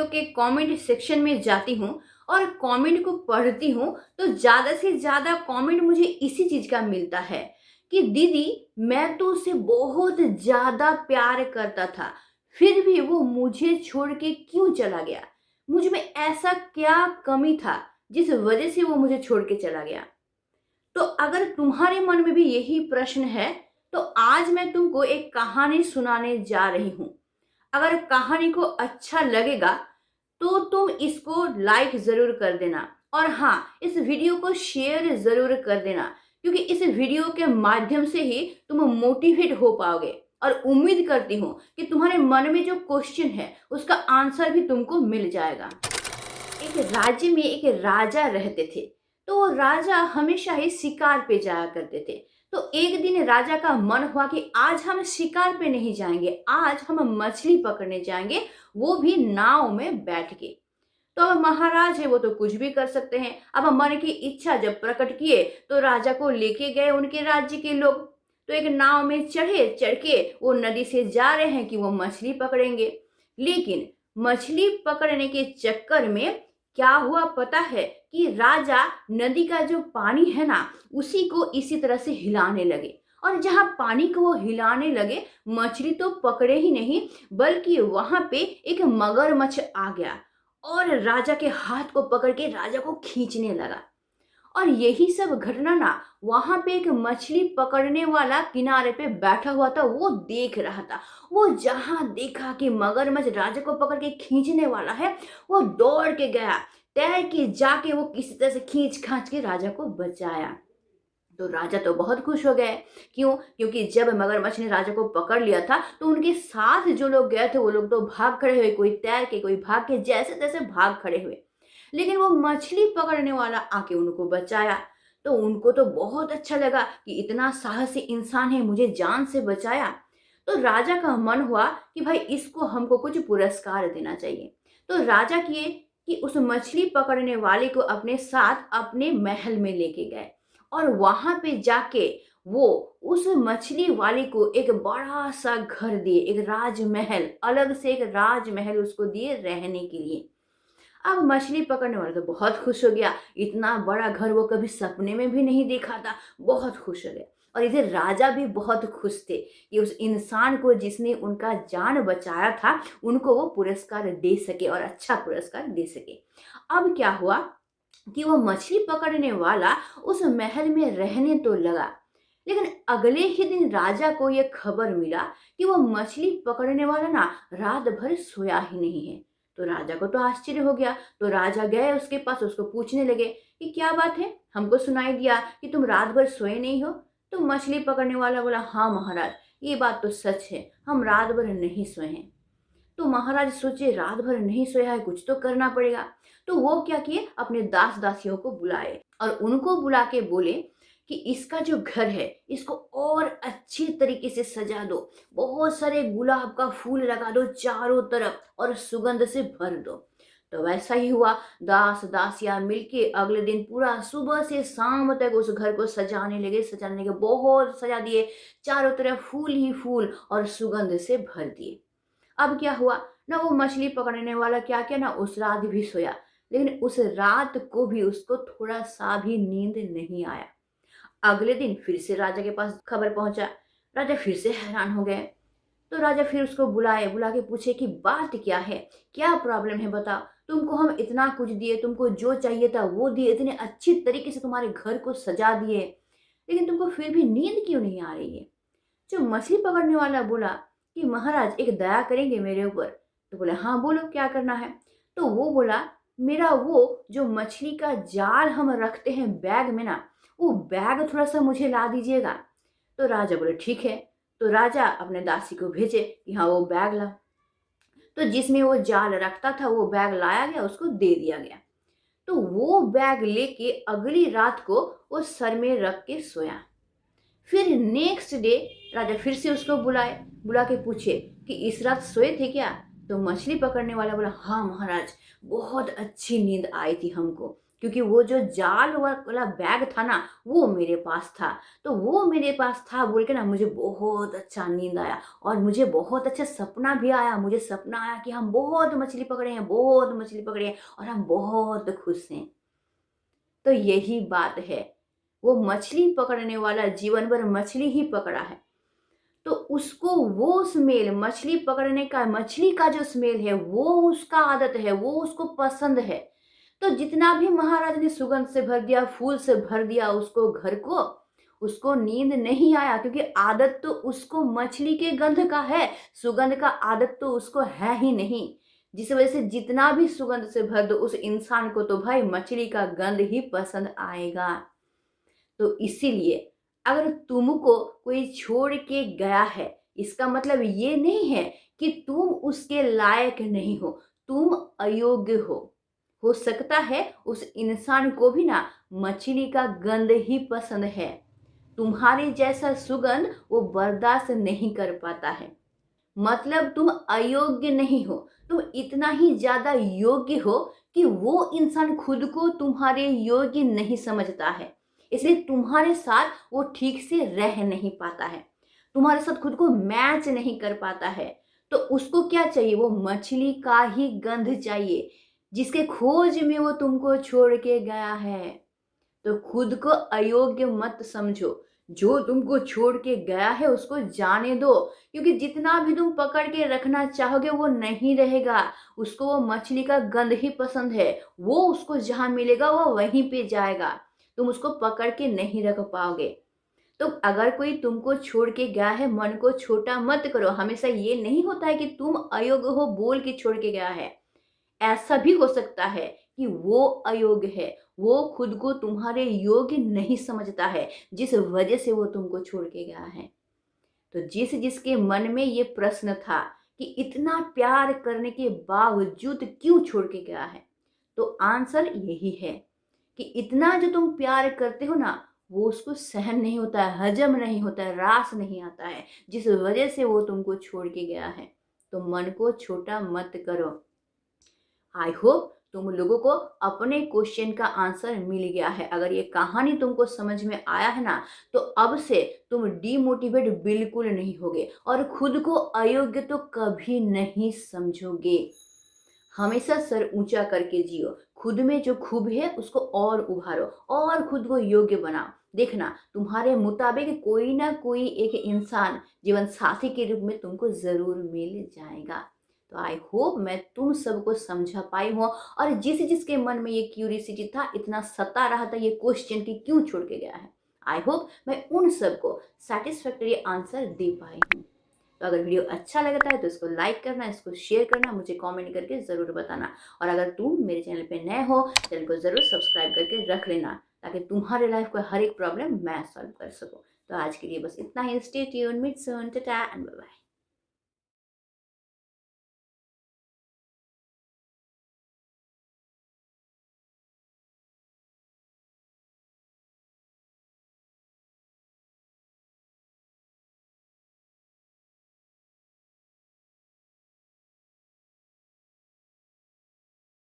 Video के comment section में जाती हूँ और कमेंट को पढ़ती हूँ तो ज़्यादा से ज़्यादा कमेंट मुझे इसी चीज़ का मिलता है कि दीदी मैं तो उसे बहुत ज़्यादा प्यार करता था, फिर भी वो मुझे छोड़ के क्यों चला गया? मुझ में ऐसा क्या कमी था जिस वजह से वो मुझे छोड़ के चला गया? तो अगर तुम्हारे मन में भी यही प्रश्न है तो आज मैं तुमको एक कहानी सुनाने जा रही हूँ। अगर कहानी को अच्छा लगेगा तो तुम इसको लाइक ज़रूर कर देना और हाँ, इस वीडियो को शेयर ज़रूर कर देना क्योंकि इस वीडियो के माध्यम से ही तुम मोटिवेट हो पाओगे और उम्मीद करती हूँ कि तुम्हारे मन में जो क्वेश्चन है उसका आंसर भी तुमको मिल जाएगा। एक राज्य में एक राजा रहते थे। तो वो राजा हमेशा ही शिकार पे जाया करते थे। तो एक दिन राजा का मन हुआ कि आज हम शिकार पे नहीं जाएंगे, आज हम मछली पकड़ने जाएंगे, वो भी नाव में बैठ के। तो अब महाराज है वो तो कुछ भी कर सकते हैं। अब मन की इच्छा जब प्रकट किए तो राजा को लेके गए उनके राज्य के लोग। तो एक नाव में चढ़े, चढ़ के वो नदी से जा रहे हैं कि वो मछली पकड़ेंगे। लेकिन मछली पकड़ने के चक्कर में क्या हुआ पता है कि राजा नदी का जो पानी है ना उसी को इसी तरह से हिलाने लगे। और जहां पानी को वो हिलाने लगे मछली तो पकड़े ही नहीं बल्कि वहां पे एक मगरमच्छ आ गया और राजा के हाथ को पकड़ के राजा को खींचने लगा। और यही सब घटना ना वहां पे एक मछली पकड़ने वाला किनारे पे बैठा हुआ था, वो देख रहा था। वो जहां देखा कि मगरमच्छ राजा को पकड़ के खींचने वाला है, वो दौड़ के गया, तैर के जाके वो किसी तरह से खींच खांच के राजा को बचाया। तो राजा तो बहुत खुश हो गए। क्यों? क्योंकि जब मगरमच्छ ने राजा को पकड़ लिया था तो उनके साथ जो लोग गए थे वो लोग तो भाग खड़े हुए, कोई तैर के कोई भाग के, जैसे तैसे भाग खड़े हुए। लेकिन वो मछली पकड़ने वाला आके उनको बचाया। तो उनको तो बहुत अच्छा लगा कि इतना साहसी इंसान है, मुझे जान से बचाया। तो राजा का मन हुआ कि भाई इसको हमको कुछ पुरस्कार देना चाहिए। तो राजा किए कि उस मछली पकड़ने वाले को अपने साथ अपने महल में लेके गए और वहां पे जाके वो उस मछली वाले को एक बड़ा सा घर दिए, एक राजमहल, अलग से एक राजमहल उसको दिए रहने के लिए। अब मछली पकड़ने वाला तो बहुत खुश हो गया, इतना बड़ा घर वो कभी सपने में भी नहीं देखा था, बहुत खुश हो गया। और इधर राजा भी बहुत खुश थे कि उस इंसान को जिसने उनका जान बचाया था उनको वो पुरस्कार दे सके और अच्छा पुरस्कार दे सके। अब क्या हुआ कि वो मछली पकड़ने वाला उस महल में रहने तो लगा, लेकिन अगले ही दिन राजा को यह खबर मिला कि वो मछली पकड़ने वाला ना रात भर सोया ही नहीं है। तो राजा को तो आश्चर्य हो गया। तो राजा गए उसके पास, उसको पूछने लगे कि क्या बात है, हमको सुनाई दिया कि तुम रात भर सोए नहीं हो। तो मछली पकड़ने वाला बोला, हाँ महाराज, ये बात तो सच है, हम रात भर नहीं सोए हैं। तो महाराज सोचे रात भर नहीं सोया है, कुछ तो करना पड़ेगा। तो वो क्या किए, अपने दास दासियों को बुलाए और उनको बुला के बोले कि इसका जो घर है इसको और अच्छी तरीके से सजा दो, बहुत सारे गुलाब का फूल लगा दो चारों तरफ और सुगंध से भर दो। तो वैसा ही हुआ। दास दासियां मिलके अगले दिन पूरा सुबह से शाम तक उस घर को सजाने लगे, सजाने लगे, बहुत सजा दिए, चारों तरफ फूल ही फूल और सुगंध से भर दिए। अब क्या हुआ ना, वो मछली पकड़ने वाला क्या किया ना, उस रात भी सोया, लेकिन उस रात को भी उसको थोड़ा सा भी नींद नहीं आया। अगले दिन फिर से राजा के पास खबर पहुंचा। राजा फिर से हैरान हो गए। तो राजा फिर उसको बुलाए, बुला के पूछे कि बात क्या है, क्या प्रॉब्लम है, बताओ। तुमको हम इतना कुछ दिए, तुमको जो चाहिए था वो दिए, इतने अच्छी तरीके से तुम्हारे घर को सजा दिए, लेकिन तुमको फिर भी नींद क्यों नहीं आ रही है? जो मछली पकड़ने वाला बोला कि महाराज एक दया करेंगे मेरे ऊपर। तो बोले हाँ बोलो क्या करना है। तो वो बोला, मेरा वो जो मछली का जाल हम रखते हैं बैग में ना, वो बैग थोड़ा सा मुझे ला दीजिएगा। तो राजा बोले ठीक है। तो राजा अपने दासी को भेजे कि हाँ वो बैग ला। तो जिसमें वो जाल रखता था वो बैग लाया गया, उसको दे दिया गया। तो वो बैग लेके अगली रात को वो सर में रख के सोया। फिर नेक्स्ट डे राजा फिर से उसको बुलाए, बुला के पूछे कि इस रात सोए थे क्या? तो मछली पकड़ने वाला बोला हाँ महाराज, बहुत अच्छी नींद आई थी हमको, क्योंकि वो जो जाल वाला बैग था ना, वो मेरे पास था। तो वो मेरे पास था बोल के ना मुझे बहुत अच्छा नींद आया और मुझे बहुत अच्छा सपना भी आया। मुझे सपना आया कि हम बहुत मछली पकड़े हैं, बहुत मछली पकड़े हैं और हम बहुत खुश हैं। तो यही बात है, वो मछली पकड़ने वाला जीवन भर मछली ही पकड़ा है। तो उसको वो स्मेल, मछली पकड़ने का, मछली का जो स्मेल है वो उसका आदत है, वो उसको पसंद है। तो जितना भी महाराज ने सुगंध से भर दिया, फूल से भर दिया उसको घर को, उसको नींद नहीं आया, क्योंकि आदत तो उसको मछली के गंध का है, सुगंध का आदत तो उसको है ही नहीं। जिस वजह से जितना भी सुगंध से भर दो उस इंसान को, तो भाई मछली का गंध ही पसंद आएगा। तो इसीलिए अगर तुमको कोई छोड़ के गया है, इसका मतलब ये नहीं है कि तुम उसके लायक नहीं हो, तुम अयोग्य हो सकता है उस इंसान को भी ना मछली का गंध ही पसंद है, तुम्हारे जैसा सुगंध वो बर्दाश्त नहीं कर पाता है। मतलब तुम अयोग्य नहीं हो, तुम इतना ही ज्यादा योग्य हो कि वो इंसान खुद को तुम्हारे योग्य नहीं समझता है, इसलिए तुम्हारे साथ वो ठीक से रह नहीं पाता है, तुम्हारे साथ खुद को मैच नहीं कर पाता है। तो उसको क्या चाहिए? वो मछली का ही गंध चाहिए जिसके खोज में वो तुमको छोड़ के गया है। तो खुद को अयोग्य मत समझो, जो तुमको छोड़ के गया है उसको जाने दो, क्योंकि जितना भी तुम पकड़ के रखना चाहोगे वो नहीं रहेगा। उसको वो मछली का गंध ही पसंद है, वो उसको जहां मिलेगा वो वहीं पे जाएगा, तुम उसको पकड़ के नहीं रख पाओगे। तो अगर कोई तुमको छोड़ के गया है, मन को छोटा मत करो। हमेशा ये नहीं होता है कि तुम अयोग्य हो बोल के छोड़ के गया है, ऐसा भी हो सकता है कि वो अयोग्य है, वो खुद को तुम्हारे योग्य नहीं समझता है, जिस वजह से वो तुमको छोड़ के गया है। तो जिस जिसके मन में ये प्रश्न था कि इतना प्यार करने के बावजूद क्यों छोड़ के गया है, तो आंसर यही है कि इतना जो तुम प्यार करते हो ना, वो उसको सहन नहीं होता है, हजम नहीं होता है, रास नहीं आता है, जिस वजह से वो तुमको छोड़ के गया है। तो मन को छोटा मत करो। आई होप तुम लोगों को अपने क्वेश्चन का आंसर मिल गया है। अगर ये कहानी तुमको समझ में आया है ना, तो अब से तुम डीमोटिवेट बिल्कुल नहीं होगे और खुद को अयोग्य तो कभी नहीं समझोगे। हमेशा सर ऊंचा करके जियो, खुद में जो खूब है उसको और उभारो और खुद को योग्य बनाओ। देखना तुम्हारे मुताबिक कोई ना कोई एक इंसान जीवन साथी के रूप में तुमको जरूर मिल जाएगा। तो आई होप मैं तुम सबको समझा पाई हूँ, और जिस जिसके मन में ये क्यूरियसिटी था, इतना सता रहा था ये क्वेश्चन कि क्यों छोड़ के गया है, आई होप मैं उन सबको सेटिस्फैक्टरी आंसर दे पाई हूँ। तो अगर वीडियो अच्छा लगता है तो इसको लाइक करना, इसको शेयर करना, मुझे कमेंट करके ज़रूर बताना। और अगर तुम मेरे चैनल पे नए हो, चैनल को ज़रूर सब्सक्राइब करके रख लेना, ताकि तुम्हारे लाइफ को हर एक प्रॉब्लम मैं सॉल्व कर सकूँ। तो आज के लिए बस इतना ही। Stay tuned, meet soon, tata and bye bye.